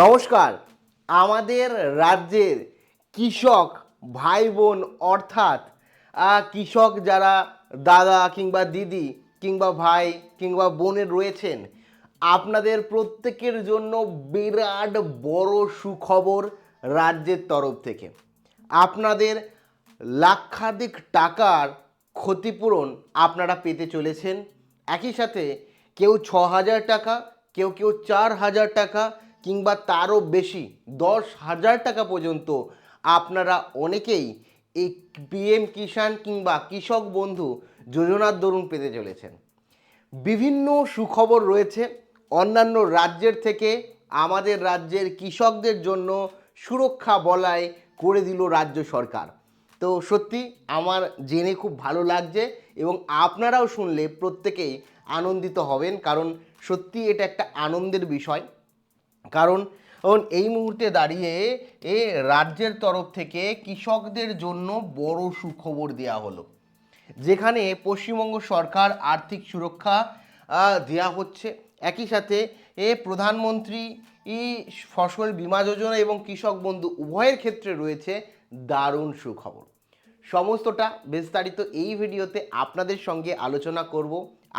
নমস্কার। আমাদের রাজ্যের কৃষক ভাই বোন অর্থাৎ কৃষক যারা দাদা কিংবা দিদি কিংবা ভাই কিংবা বোনের রয়েছেন, আপনাদের প্রত্যেকের জন্য বিরাট বড় সুখবর রাজ্যের তরফ থেকে। আপনাদের লাক্ষাধিক টাকার ক্ষতিপূরণ আপনারা পেতে চলেছেন। একই সাথে কেউ 6,000 টাকা, কেউ 4,000 টাকা কিংবা তারও বেশি 10,000 টাকা পর্যন্ত আপনারা অনেকেই এই পিএম কিষাণ কিংবা কৃষক বন্ধু যোজনার দরুন পেতে চলেছেন। বিভিন্ন সুখবর রয়েছে। অন্যান্য রাজ্যের থেকে আমাদের রাজ্যের কৃষকদের জন্য সুরক্ষা বলয় করে দিল রাজ্য সরকার। তো সত্যি আমার জেনে খুব ভালো লাগছে এবং আপনারাও শুনলে প্রত্যেকেই আনন্দিত হবেন, কারণ সত্যি এটা একটা আনন্দের বিষয়। কারণ এই মুহূর্তে দাঁড়িয়ে রাজ্যের তরফ থেকে কৃষকদের জন্য বড় সুখবর দেওয়া হলো, যেখানে পশ্চিমবঙ্গ সরকার আর্থিক সুরক্ষা দেওয়া হচ্ছে। একই সাথে প্রধানমন্ত্রী ফসল বীমা যোজনা এবং কৃষক বন্ধু উভয়ের ক্ষেত্রে রয়েছে দারুণ সুখবর। সমস্তটা বিস্তারিত এই ভিডিওতে আপনাদের সঙ্গে আলোচনা করব।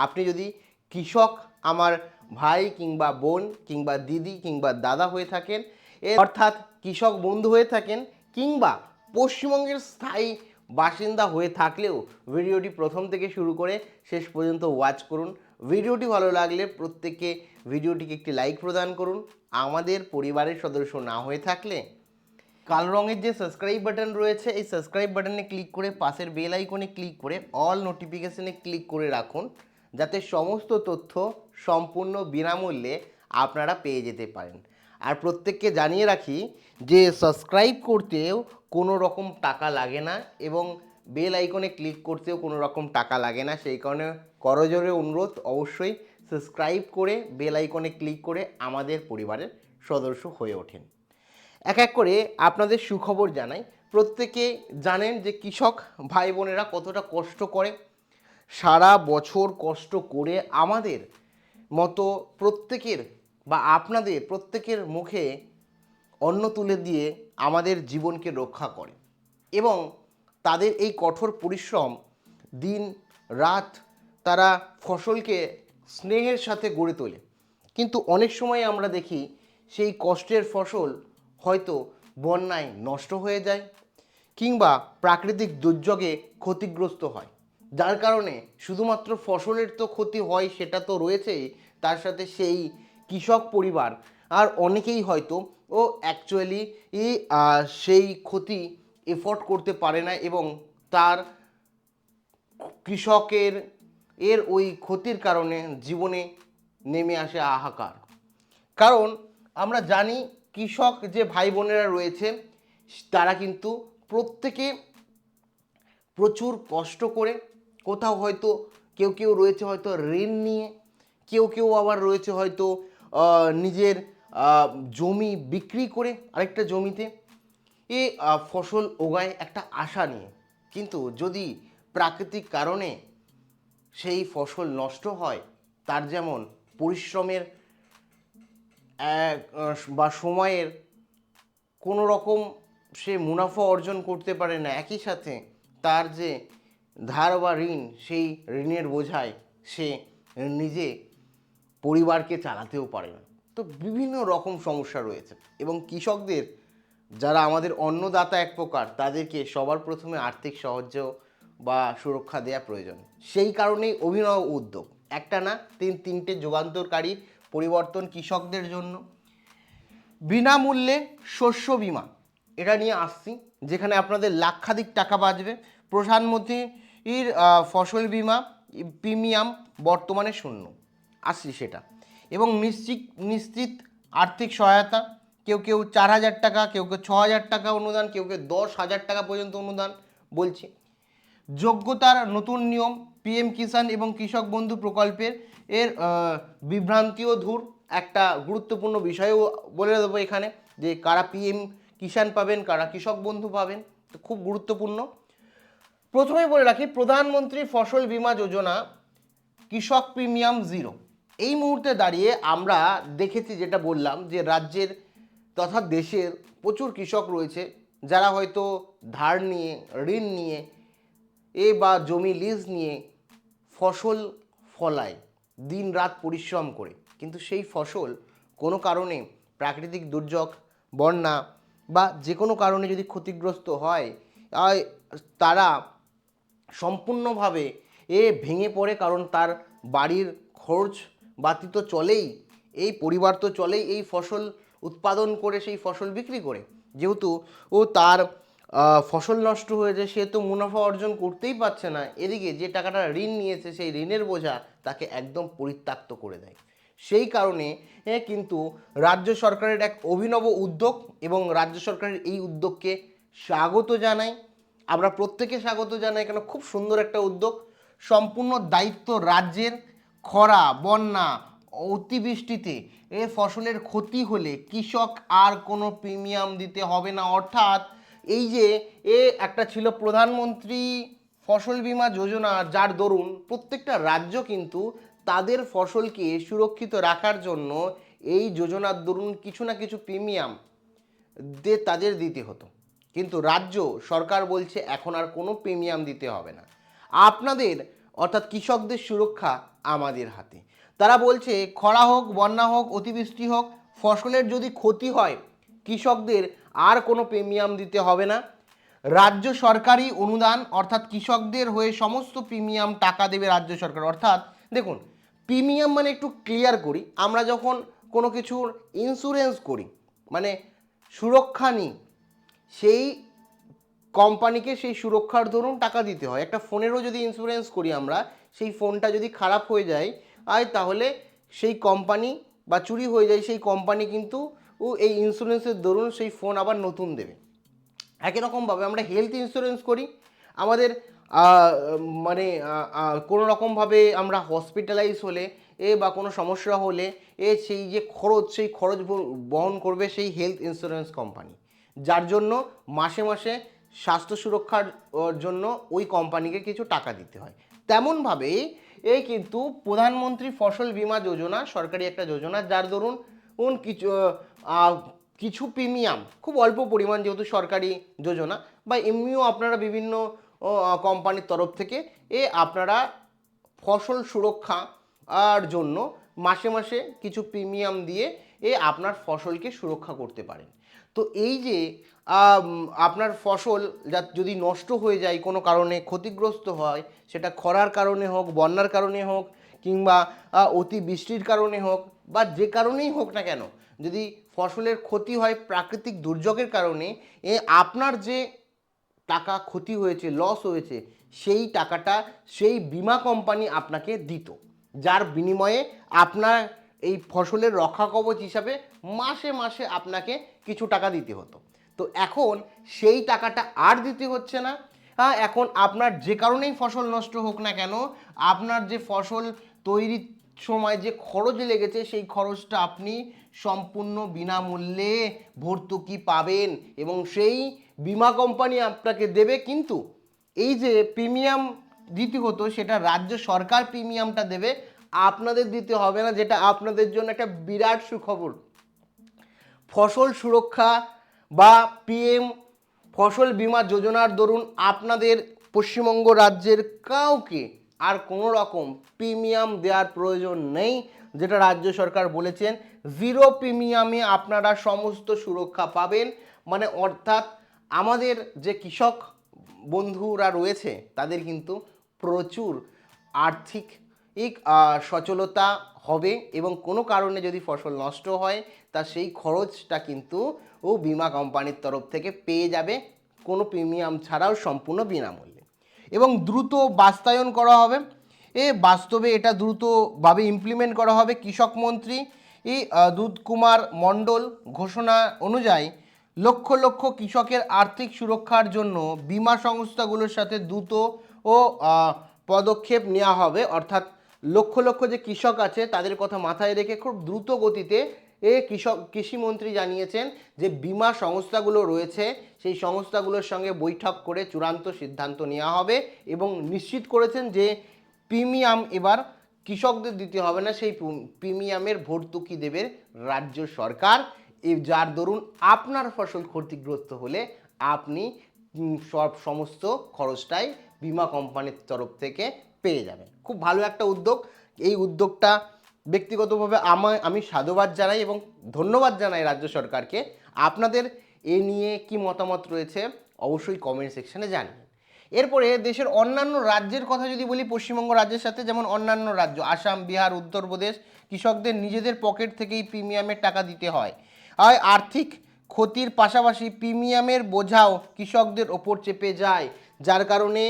আপনি যদি কৃষক আমার ভাই কিংবা বোন কিংবা দিদি কিংবা দাদা হয়ে থাকেন, অর্থাৎ কৃষক বন্ধু হয়ে থাকেন, কিংবা পশ্চিমবঙ্গের স্থায়ী বাসিন্দা হয়ে থাকলেও ভিডিওটি প্রথম থেকে শুরু করে শেষ পর্যন্ত ওয়াচ করুন। ভিডিওটি ভালো লাগলে প্রত্যেকে ভিডিওটিকে একটি লাইক প্রদান করুন। আমাদের পরিবারের সদস্য না হয়ে থাকলে কালো রঙের যে সাবস্ক্রাইব বাটন রয়েছে, এই সাবস্ক্রাইব বাটনে ক্লিক করে পাশের বেল আইকনে ক্লিক করে অল নোটিফিকেশনে ক্লিক করে রাখুন, যাতে সমস্ত তথ্য সম্পূর্ণ বিনামূল্যে আপনারা পেয়ে যেতে পারেন। আর প্রত্যেককে জানিয়ে রাখি যে সাবস্ক্রাইব করতেও কোনো রকম টাকা লাগে না এবং বেল আইকনে ক্লিক করতেও কোনো রকম টাকা লাগে না। সেই কারণে করজোরে অনুরোধ, অবশ্যই সাবস্ক্রাইব করে বেল আইকনে ক্লিক করে আমাদের পরিবারের সদস্য হয়ে ওঠেন। এক এক করে আপনাদের সুখবর জানাই। প্রত্যেকে জানেন যে কৃষক ভাই বোনেরা কতটা কষ্ট করে, সারা বছর কষ্ট করে আমাদের মতো প্রত্যেকের বা আপনাদের প্রত্যেকের মুখে অন্ন তুলে দিয়ে আমাদের জীবনকে রক্ষা করে এবং তাদের এই কঠোর পরিশ্রম, দিন রাত তারা ফসলকে স্নেহের সাথে গড়ে তোলে। কিন্তু অনেক সময় আমরা দেখি সেই কষ্টের ফসল হয়তো বন্যায় নষ্ট হয়ে যায় কিংবা প্রাকৃতিক দুর্যোগে ক্ষতিগ্রস্ত হয়, যার কারণে শুধুমাত্র ফসলের তো ক্ষতি হয় সেটা তো রয়েছেই, তার সাথে সেই কৃষক পরিবার আর অনেকেই হয়তো অ্যাকচুয়ালি সেই ক্ষতি এফোর্ড করতে পারে না এবং তার কৃষকের ওই ক্ষতির কারণে জীবনে নেমে আসে হাহাকার। কারণ আমরা জানি কৃষক যে ভাই বোনেরা রয়েছে তারা কিন্তু প্রত্যেকে প্রচুর কষ্ট করে, কোথাও হয়তো কেউ কেউ রয়েছে হয়তো ঋণ নিয়ে, কেউ কেউ আবার রয়েছে হয়তো নিজের জমি বিক্রি করে আরেকটা জমিতে ফসল ওগায় একটা আশা নিয়ে। কিন্তু যদি প্রাকৃতিক কারণে সেই ফসল নষ্ট হয়, তার যেমন পরিশ্রমের বা সময়ের কোনো রকম সে মুনাফা অর্জন করতে পারে না, একই সাথে তার যে ধার বা ঋণ, সেই ঋণের বোঝায় সে নিজে পরিবারকে চালাতেও পারে না। তো বিভিন্ন রকম সমস্যা রয়েছে এবং কৃষকদের, যারা আমাদের অন্নদাতা এক প্রকার, তাদেরকে সবার প্রথমে আর্থিক সাহায্য বা সুরক্ষা দেওয়া প্রয়োজন। সেই কারণেই অভিনব উদ্যোগ, একটা না তিনটে যুগান্তকারী পরিবর্তন কৃষকদের জন্য। বিনামূল্যে শস্য বীমা, এটা নিয়ে আসছি, যেখানে আপনাদের লাক্ষাধিক টাকা বাঁচবে। প্রধানমন্ত্রীর ফসল বীমা প্রিমিয়াম বর্তমানে 0, আসছি সেটা। এবং নিশ্চিত আর্থিক সহায়তা, কেউ 4,000 টাকা, কেউ 6,000 টাকা অনুদান, কেউ 10,000 টাকা পর্যন্ত অনুদান বলছি। যোগ্যতার নতুন নিয়ম, পিএম কিষাণ এবং কৃষক বন্ধু প্রকল্পের বিভ্রান্তিও দূর। একটা গুরুত্বপূর্ণ বিষয়ও বলে দেবো এখানে, যে কারা পিএম কিষাণ পাবেন, কারা কৃষক বন্ধু পাবেন, তো খুব গুরুত্বপূর্ণ। প্রথমেই বলে রাখি, প্রধানমন্ত্রী ফসল বীমা যোজনা কৃষক প্রিমিয়াম 0। এই মুহূর্তে দাঁড়িয়ে আমরা দেখেছি, যেটা বললাম, যে রাজ্যের তথা দেশের প্রচুর কৃষক রয়েছে যারা হয়তো ধার নিয়ে, ঋণ নিয়ে বা জমি লিজ নিয়ে ফসল ফলায় দিন রাত পরিশ্রম করে, কিন্তু সেই ফসল কোনো কারণে প্রাকৃতিক দুর্যোগ, বন্যা বা যে কোনো কারণে যদি ক্ষতিগ্রস্ত হয়, তারা সম্পূর্ণভাবে ভেঙে পড়ে। কারণ তার বাড়ির খরচ বাতি তো চলেই, এই পরিবার তো চলেই এই ফসল উৎপাদন করে, সেই ফসল বিক্রি করে। যেহেতু তার ফসল নষ্ট হয়েছে, সে তো মুনাফা অর্জন করতেই পারছে না, এদিকে যে টাকাটা ঋণ নিয়েছে সেই ঋণের বোঝা তাকে একদম পরিত্যক্ত করে দেয়। সেই কারণে কিন্তু রাজ্য সরকারের এক অভিনব উদ্যোগ, এবং রাজ্য সরকারের এই উদ্যোগকে স্বাগত জানাই, আমরা প্রত্যেকে স্বাগত জানাই, কেন খুব সুন্দর একটা উদ্যোগ। সম্পূর্ণ দায়িত্ব রাজ্যের। খরা, বন্যা, অতিবৃষ্টিতে ফসলের ক্ষতি হলে কৃষক আর কোনো প্রিমিয়াম দিতে হবে না। অর্থাৎ এই যে একটা ছিল প্রধানমন্ত্রী ফসল বীমা যোজনা, যার দরুন প্রত্যেকটা রাজ্য কিন্তু তাদের ফসলকে সুরক্ষিত রাখার জন্য এই যোজনার দরুন কিছু না কিছু প্রিমিয়াম তাদের দিতে হতো, কিন্তু রাজ্য সরকার বলছে এখন আর কোনো প্রিমিয়াম দিতে হবে না, আপনাদের অর্থাৎ কৃষকদের সুরক্ষা আমাদের হাতে। তারা বলছে খরা হোক, বন্যা হোক, অতিবৃষ্টি হোক, ফসলের যদি ক্ষতি হয় কৃষকদের আর কোনো প্রিমিয়াম দিতে হবে না। রাজ্য সরকারি অনুদান অর্থাৎ কৃষকদের হয়ে সমস্ত প্রিমিয়াম টাকা দেবে রাজ্য সরকার। অর্থাৎ দেখুন, প্রিমিয়াম মানে একটু ক্লিয়ার করি, আমরা যখন কোনো কিছুর ইন্স্যুরেন্স করি মানে সুরক্ষা নিই, সেই কোম্পানিকে সেই সুরক্ষার ধরুন টাকা দিতে হয়। একটা ফোনেরও যদি ইন্স্যুরেন্স করি আমরা, সেই ফোনটা যদি খারাপ হয়ে যায় তাহলে সেই কোম্পানি বা চুরি হয়ে যায়, সেই কোম্পানি কিন্তু এই ইন্স্যুরেন্সের দরুন সেই ফোন আবার নতুন দেবে। একই রকমভাবে আমরা হেলথ ইন্স্যুরেন্স করি, আমাদের মানে কোনো রকমভাবে আমরা হসপিটালাইজ হলে বা কোনো সমস্যা হলে সেই যে খরচ, সেই খরচ বহন করবে সেই হেলথ ইন্স্যুরেন্স কোম্পানি, যার জন্য মাসে মাসে স্বাস্থ্য সুরক্ষার জন্য ওই কোম্পানিকে কিছু টাকা দিতে হয়। তেমনভাবেই কিন্তু প্রধানমন্ত্রী ফসল বীমা যোজনা সরকারি একটা যোজনা, যার দরুন কিছু প্রিমিয়াম খুব অল্প পরিমাণ, যেহেতু সরকারি যোজনা, বা এমনিও আপনারা বিভিন্ন কোম্পানির তরফ থেকে আপনারা ফসল সুরক্ষা আর জন্য মাসে মাসে কিছু প্রিমিয়াম দিয়ে আপনার ফসলকে সুরক্ষা করতে পারেন। তো এই যে আপনার ফসল যদি নষ্ট হয়ে যায়, কোনো কারণে ক্ষতিগ্রস্ত হয়, সেটা খরার কারণে হোক, বন্যার কারণে হোক, কিংবা অতিবৃষ্টির কারণে হোক, বা যে কারণেই হোক না কেন, যদি ফসলের ক্ষতি হয় প্রাকৃতিক দুর্যোগের কারণে, আপনার যে টাকা ক্ষতি হয়েছে, লস হয়েছে, সেই টাকাটা সেই বীমা কোম্পানি আপনাকে দিত, যার বিনিময়ে আপনার এই ফসলের রক্ষা কবচ হিসাবে মাসে মাসে আপনাকে কিছু টাকা দিতে হতো। তো এখন সেই টাকাটা আর দিতে হচ্ছে না। এখন আপনার যে কারণেই ফসল নষ্ট হোক না কেন, আপনার যে ফসল তৈরির সময় যে খরচ লেগেছে, সেই খরচটা আপনি সম্পূর্ণ বিনামূল্যে ভর্তুকি পাবেন, এবং সেই বীমা কোম্পানি আপনাকে দেবে। কিন্তু এই যে প্রিমিয়াম দিতে হতো, সেটা রাজ্য সরকার প্রিমিয়ামটা দেবে, আপনাদের দিতে হবে না, যেটা আপনাদের জন্য একটা বিরাট সুখবর। ফসল সুরক্ষা বা পিএম ফসল বীমা যোজনার দরুন আপনাদের পশ্চিমবঙ্গ রাজ্যের কাউকে আর কোনো রকম প্রিমিয়াম দেওয়ার প্রয়োজন নেই, যেটা রাজ্য সরকার বলেছেন জিরো প্রিমিয়ামে আপনারা সমস্ত সুরক্ষা পাবেন। মানে অর্থাৎ আমাদের যে কৃষক বন্ধুরা রয়েছে তাদের কিন্তু প্রচুর আর্থিক সচলতা হবে, এবং কোনো কারণে যদি ফসল নষ্ট হয় তা সেই খরচটা কিন্তু বীমা কোম্পানির তরফ থেকে পেয়ে যাবে কোনো প্রিমিয়াম ছাড়াও সম্পূর্ণ বিনামূল্যে, এবং দ্রুত বাস্তবায়ন করা হবে। বাস্তবে এটা দ্রুতভাবে ইমপ্লিমেন্ট করা হবে। কৃষক মন্ত্রী দুধ কুমার মণ্ডল ঘোষণা অনুযায়ী লক্ষ লক্ষ কৃষকের আর্থিক সুরক্ষার জন্য বীমা সংস্থাগুলোর সাথে দ্রুত পদক্ষেপ নেওয়া হবে। অর্থাৎ লক্ষ লক্ষ যে কৃষক আছে তাদের কথা মাথায় রেখে খুব দ্রুত গতিতে কৃষিমন্ত্রী জানিয়েছেন যে বীমা সংস্থাগুলো রয়েছে সেই সংস্থাগুলোর সঙ্গে বৈঠক করে চূড়ান্ত সিদ্ধান্ত নেওয়া হবে, এবং নিশ্চিত করেছেন যে প্রিমিয়াম এবার কৃষকদের দিতে হবে না, সেই প্রিমিয়ামের ভর্তুকি দেবে রাজ্য সরকার। যার দরুন আপনার ফসল ক্ষতিগ্রস্ত হলে আপনি সমস্ত খরচটাই বিমা কোম্পানির তরফ থেকে পেয়ে যাবেন। খুব ভালো একটা উদ্যোগ। এই উদ্যোগটা ব্যক্তিগতভাবে আমি সাধুবাদ জানাই এবং ধন্যবাদ জানাই রাজ্য সরকারকে। আপনাদের এ নিয়ে কি মতামত রয়েছে অবশ্যই কমেন্ট সেকশনে জানাবেন। এরপরে দেশের অন্যান্য রাজ্যের কথা যদি বলি, পশ্চিমবঙ্গ রাজ্যের সাথে যেমন অন্যান্য রাজ্য আসাম, বিহার, উত্তরপ্রদেশ কৃষকদের নিজেদের পকেট থেকেই প্রিমিয়ামের টাকা দিতে হয়। আর্থিক ক্ষতির পাশাপাশি প্রিমিয়ামের বোঝাও কৃষকদের ওপর চেপে যায়, যার কারণে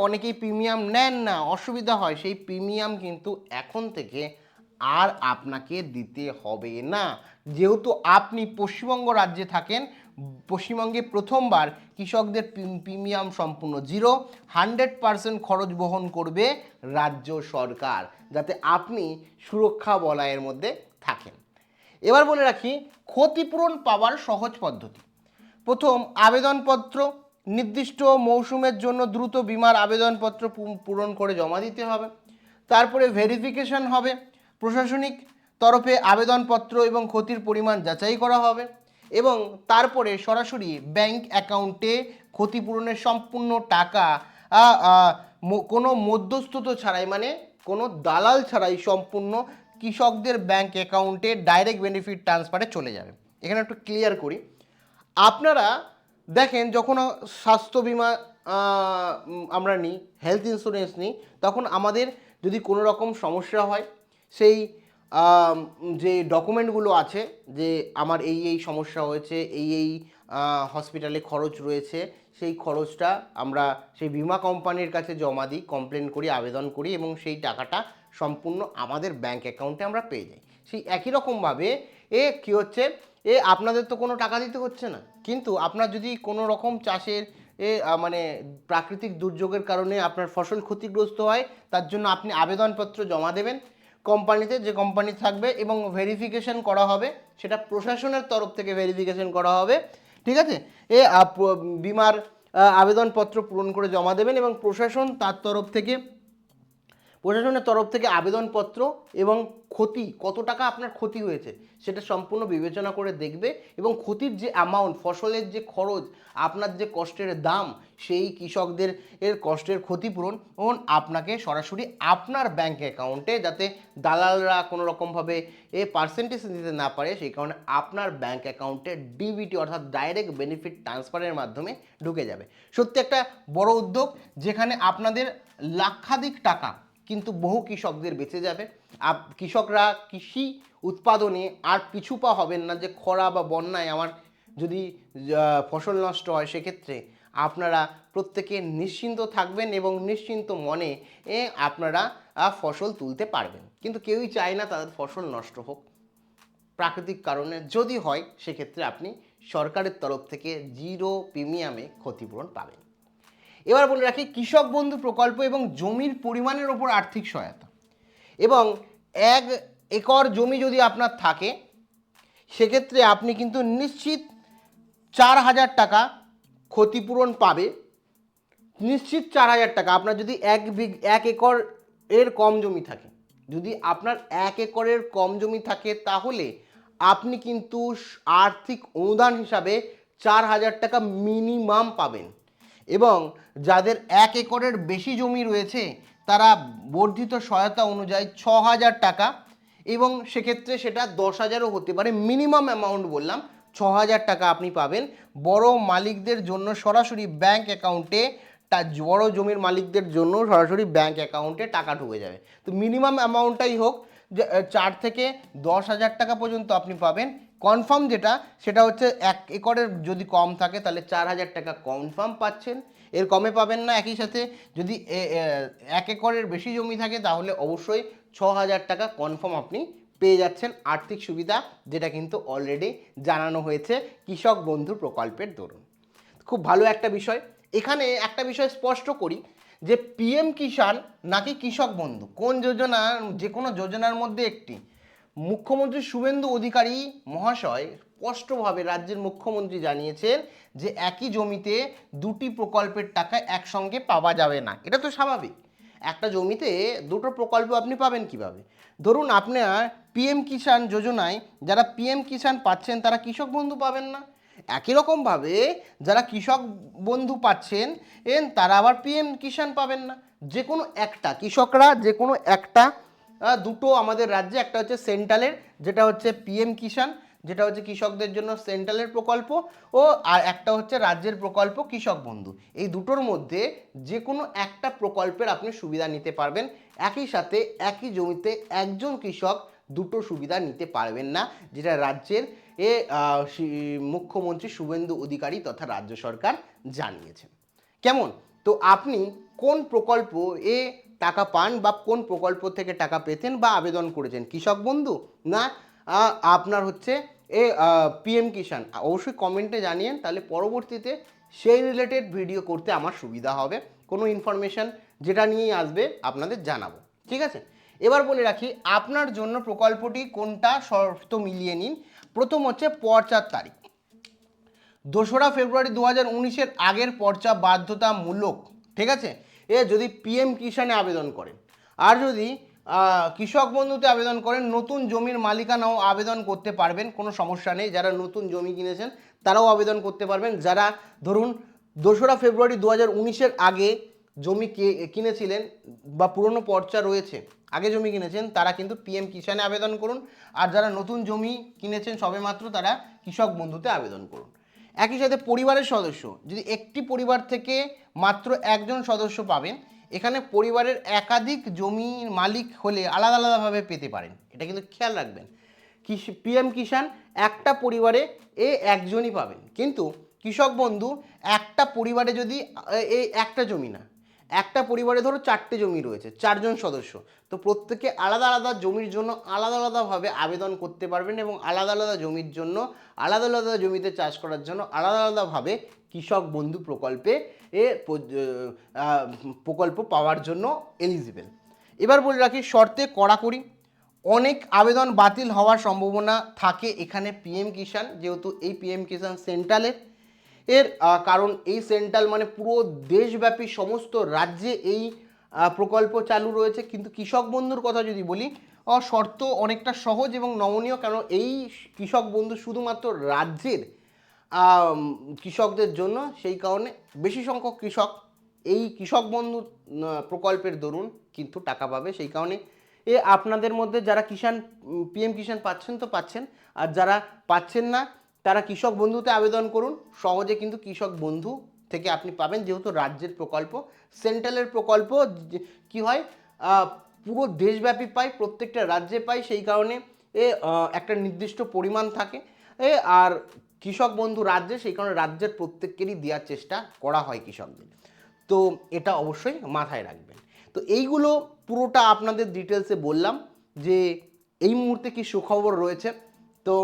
অনেকেই প্রিমিয়াম নেন না, অসুবিধা হয়। সেই প্রিমিয়াম কিন্তু এখন থেকে আর আপনাকে দিতে হবে না। যেহেতু আপনি পশ্চিমবঙ্গ রাজ্যে থাকেন, পশ্চিমবঙ্গে প্রথমবার কৃষকদের প্রিমিয়াম সম্পূর্ণ 100% খরচ বহন করবে রাজ্য সরকার, যাতে আপনি সুরক্ষা বলয়ের মধ্যে থাকেন। এবার বলে রাখি ক্ষতিপূরণ পাওয়ার সহজ পদ্ধতি। প্রথম, আবেদনপত্র। নির্দিষ্ট মৌসুমের জন্য দ্রুত বিমার আবেদনপত্র পূরণ করে জমা দিতে হবে। তারপরে ভেরিফিকেশন হবে, প্রশাসনিক তরফে আবেদনপত্র এবং ক্ষতির পরিমাণ যাচাই করা হবে এবং তারপরে সরাসরি ব্যাংক অ্যাকাউন্টে ক্ষতিপূরণের সম্পূর্ণ টাকা কোনো মধ্যস্থতা ছাড়াই, মানে কোনো দালাল ছাড়াই সম্পূর্ণ কৃষকদের ব্যাংক অ্যাকাউন্টে ডাইরেক্ট বেনিফিট ট্রান্সফারে চলে যাবে। এখানে একটু ক্লিয়ার করি, আপনারা দেখেন যখন স্বাস্থ্য বিমা আমরা নিই, হেলথ ইন্স্যুরেন্স নিই, তখন আমাদের যদি কোনো রকম সমস্যা হয়, সেই যে ডকুমেন্টগুলো আছে যে আমার এই সমস্যা হয়েছে, এই হসপিটালে খরচ রয়েছে, সেই খরচটা আমরা সেই বিমা কোম্পানির কাছে জমা দিই, কমপ্লেন করি, আবেদন করি এবং সেই টাকাটা সম্পূর্ণ আমাদের ব্যাংক অ্যাকাউন্টে আমরা পেয়ে যাই। সেই একই রকমভাবে কী হচ্ছে, আপনাদের তো কোনো টাকা দিতে হচ্ছে না, কিন্তু আপনার যদি কোনো রকম চাষের মানে প্রাকৃতিক দুর্যোগের কারণে আপনার ফসল ক্ষতিগ্রস্ত হয়, তার জন্য আপনি আবেদনপত্র জমা দেবেন কোম্পানিতে, যে কোম্পানি থাকবে, এবং ভেরিফিকেশন করা হবে, সেটা প্রশাসনের তরফ থেকে ভেরিফিকেশন করা হবে। ঠিক আছে, বিমার আবেদনপত্র পূরণ করে জমা দেবেন এবং প্রশাসনের তরফ থেকে আবেদনপত্র এবং ক্ষতি, কত টাকা আপনার ক্ষতি হয়েছে সেটা সম্পূর্ণ বিবেচনা করে দেখবে এবং ক্ষতির যে অ্যামাউন্ট, ফসলের যে খরচ, আপনার যে কষ্টের দাম, সেই কৃষকদের কষ্টের ক্ষতিপূরণ আপনাকে সরাসরি আপনার ব্যাংক অ্যাকাউন্টে, যাতে দালালরা কোনো রকমভাবে পার্সেন্টেজ দিতে না পারে, সেই কারণে আপনার ব্যাংক অ্যাকাউন্টে ডিবিটি অর্থাৎ ডাইরেক্ট বেনিফিট ট্রান্সফারের মাধ্যমে ঢুকে যাবে। সত্যি একটা বড় উদ্যোগ, যেখানে আপনাদের লাক্ষাধিক টাকা কিন্তু বহু কৃষকদের বেঁচে যাবে। কৃষকরা কৃষি উৎপাদনে আর পিছুপা হবেন না, যে খরা বা বন্যায় আমার যদি ফসল নষ্ট হয়, সেক্ষেত্রে আপনারা প্রত্যেকে নিশ্চিন্ত থাকবেন এবং নিশ্চিন্ত মনে আপনারা ফসল তুলতে পারবেন। কিন্তু কেউই চায় না তাদের ফসল নষ্ট হোক প্রাকৃতিক কারণে। যদি হয়, সেক্ষেত্রে আপনি সরকারের তরফ থেকে 0 প্রিমিয়ামে ক্ষতিপূরণ পাবেন। এবার বলে রাখি কৃষক বন্ধু প্রকল্প এবং জমির পরিমাণের ওপর আর্থিক সহায়তা। এবং 1 একর জমি যদি আপনার থাকে, সেক্ষেত্রে আপনি কিন্তু নিশ্চিত 4,000 টাকা ক্ষতিপূরণ পাবে। নিশ্চিত 4,000 টাকা। আপনার যদি 1 একর এর কম জমি থাকে, যদি আপনার 1 একরের কম জমি থাকে, তাহলে আপনি কিন্তু আর্থিক অনুদান হিসাবে 4,000 টাকা মিনিমাম পাবেন। এবং যাদের 1 একরের বেশি জমি রয়েছে, তারা বর্ধিত সহায়তা অনুযায়ী 6,000 টাকা, এবং সেক্ষেত্রে সেটা 10,000ও হতে পারে। মিনিমাম অ্যামাউন্ট বললাম 6,000 টাকা আপনি পাবেন। বড় মালিকদের জন্য সরাসরি ব্যাংক অ্যাকাউন্টে, বড় জমির মালিকদের জন্য সরাসরি ব্যাংক অ্যাকাউন্টে টাকা ঢুকে যাবে। তো মিনিমাম অ্যামাউন্টটাই হোক, 4 থেকে 10,000 টাকা পর্যন্ত আপনি পাবেন। কনফার্ম যেটা, সেটা হচ্ছে 1 একরের যদি কম থাকে, তাহলে 4,000 টাকা কনফার্ম পাচ্ছেন, এর কমে পাবেন না। একই সাথে যদি 1 একরের বেশি জমি থাকে, তাহলে অবশ্যই 6,000 টাকা কনফার্ম আপনি পেয়ে যাচ্ছেন আর্থিক সুবিধা, যেটা কিন্তু অলরেডি জানানো হয়েছে কৃষক বন্ধু প্রকল্পের দরুন। খুব ভালো একটা বিষয়। এখানে একটা বিষয় স্পষ্ট করি, যে পিএম কিষাণ নাকি কৃষক বন্ধু, কোন যোজনা, যে কোনো যোজনার মধ্যে একটি। মুখ্যমন্ত্রী শুভেন্দু অধিকারী মহাশয় স্পষ্টভাবে রাজ্যের মুখ্যমন্ত্রী জানিয়েছেন যে একই জমিতে 2টি প্রকল্পের টাকা একসঙ্গে পাওয়া যাবে না। এটা তো স্বাভাবিক, একটা জমিতে 2টো প্রকল্প আপনি পাবেন কিভাবে? ধরুন আপনার পিএম কিষাণ যোজনায় যারা পিএম কিষাণ পাচ্ছেন তারা কৃষক বন্ধু পাবেন না। একই রকমভাবে যারা কৃষক বন্ধু পাচ্ছেন তারা আবার পিএম কিষাণ পাবেন না। যে কোনো একটা কৃষকরা যে কোনো একটা দুটো আমাদের রাজ্যে, একটা হচ্ছে সেন্ট্রালের যেটা হচ্ছে পিএম কিষাণ, যেটা হচ্ছে কৃষকদের জন্য সেন্ট্রালের প্রকল্প, ও আর একটা হচ্ছে রাজ্যের প্রকল্প কৃষক বন্ধু। এই দুটোর মধ্যে যে কোনো একটা প্রকল্পের আপনি সুবিধা নিতে পারবেন। একই সাথে একই জমিতে একজন কৃষক দুটো সুবিধা নিতে পারবেন না, যেটা রাজ্যের মুখ্যমন্ত্রী শুভেন্দু অধিকারী তথা রাজ্য সরকার জানিয়েছেন। কেমন? তো আপনি কোন প্রকল্প এ টাকা পান বা কোন প্রকল্প থেকে টাকা পেতেন বা আবেদন করেছেন, কৃষক বন্ধু না আপনার হচ্ছে পিএম কিষাণ, অবশ্যই কমেন্টে জানিয়েন, তাহলে পরবর্তীতে সেই রিলেটেড ভিডিও করতে আমার সুবিধা হবে। কোনো ইনফরমেশান যেটা নিয়েই আসবে আপনাদের জানাবো, ঠিক আছে? এবার বলে রাখি আপনার জন্য প্রকল্পটি কোনটা শর্ত মিলিয়ে নিন। প্রথম হচ্ছে পর্চার তারিখ, 2রা ফেব্রুয়ারি 2019-এর আগের পর্চা বাধ্যতামূলক, ঠিক আছে? যদি পিএম কিষাণে আবেদন করেন। আর যদি কৃষক বন্ধুতে আবেদন করেন, নতুন জমির মালিকানাও আবেদন করতে পারবেন, কোনো সমস্যা নেই। যারা নতুন জমি কিনেছেন তারাও আবেদন করতে পারবেন। যারা ধরুন 2রা ফেব্রুয়ারি 2019-এর আগে জমি কিনেছিলেন বা পুরনো পর্চা রয়েছে, আগে জমি কিনেছেন, তারা কিন্তু পিএম কিষাণে আবেদন করুন। আর যারা নতুন জমি কিনেছেন সবেমাত্র তারা কৃষক বন্ধুতে আবেদন করুন। একই সাথে পরিবারের সদস্য, যদি একটি পরিবার থেকে মাত্র একজন সদস্য পাবেন, এখানে পরিবারের একাধিক জমির মালিক হলে আলাদা আলাদাভাবে পেতে পারেন, এটা কিন্তু খেয়াল রাখবেন। পিএম কিষাণ একটা পরিবারে একজনই পাবেন, কিন্তু কৃষক বন্ধু একটা পরিবারে যদি এই একটা জমি না, একটা পরিবারে ধরো 4টে জমি রয়েছে, 4জন সদস্য, তো প্রত্যেকে আলাদা আলাদা জমির জন্য আলাদা আলাদাভাবে আবেদন করতে পারবেন এবং আলাদা আলাদা জমির জন্য আলাদা আলাদা জমিতে চাষ করার জন্য আলাদা আলাদাভাবে কৃষক বন্ধু প্রকল্পে প্রকল্প পাওয়ার জন্য এলিজিবল। এবার বলে রাখি শর্তে কড়াকড়ি, অনেক আবেদন বাতিল হওয়ার সম্ভাবনা থাকে এখানে পিএম কিষাণ, যেহেতু এই পিএম কিষাণ সেন্ট্রালের কারণ এই সেন্ট্রাল মানে পুরো দেশব্যাপী সমস্ত রাজ্যে এই প্রকল্প চালু রয়েছে। কিন্তু কৃষক বন্ধুর কথা যদি বলি, শর্ত অনেকটা সহজ এবং নমনীয়, কারণ এই কৃষক বন্ধু শুধুমাত্র রাজ্যের কৃষকদের জন্য, সেই কারণে বেশি সংখ্যক কৃষক এই কৃষক বন্ধু প্রকল্পের দরুন কিন্তু টাকা পাবে। সেই কারণে আপনাদের মধ্যে যারা পিএম কিষাণ পাচ্ছেন তো পাচ্ছেন, আর যারা পাচ্ছেন না তারা কৃষক বন্ধুতে আবেদন করুন। সহজে কিন্তু কৃষক বন্ধু থেকে আপনি পাবেন, যেহেতু রাজ্যের প্রকল্প। সেন্ট্রালের প্রকল্প কি হয়, পুরো দেশব্যাপী পায়, প্রত্যেকটা রাজ্যে পায়, সেই কারণে একটা নির্দিষ্ট পরিমাণ থাকে। আর কৃষক বন্ধু রাজ্যে, সেই কারণে রাজ্যের প্রত্যেককেরই দেওয়ার চেষ্টা করা হয় কৃষকদের। তো এটা অবশ্যই মাথায় রাখবেন। তো এইগুলো পুরোটা আপনাদের ডিটেলসে বললাম যে এই মুহূর্তে কি সুখবর রয়েছে। তো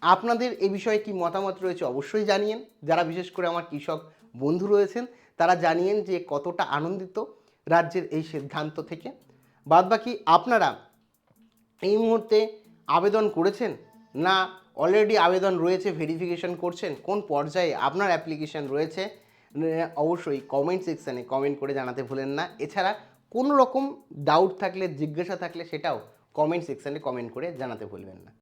আপনাদের এই বিষয়ে কি মতামত রয়েছে অবশ্যই জানিয়েন। যারা বিশেষ করে আমার কৃষক বন্ধু রয়েছেন তারা জানিয়েন যে কতটা আনন্দিত রাজ্যের এই সিদ্ধান্ত থেকে। বাদবাকি আপনারা এই মুহূর্তে আবেদন করেছেন না অলরেডি আবেদন রয়েছে, ভেরিফিকেশন করছেন, কোন পর্যায়ে আপনার অ্যাপ্লিকেশন রয়েছে, অবশ্যই কমেন্ট সেকশানে কমেন্ট করে জানাতে ভুলেন না। এছাড়া কোনো রকম ডাউট থাকলে, জিজ্ঞাসা থাকলে সেটাও কমেন্ট সেকশানে কমেন্ট করে জানাতে ভুলবেন না।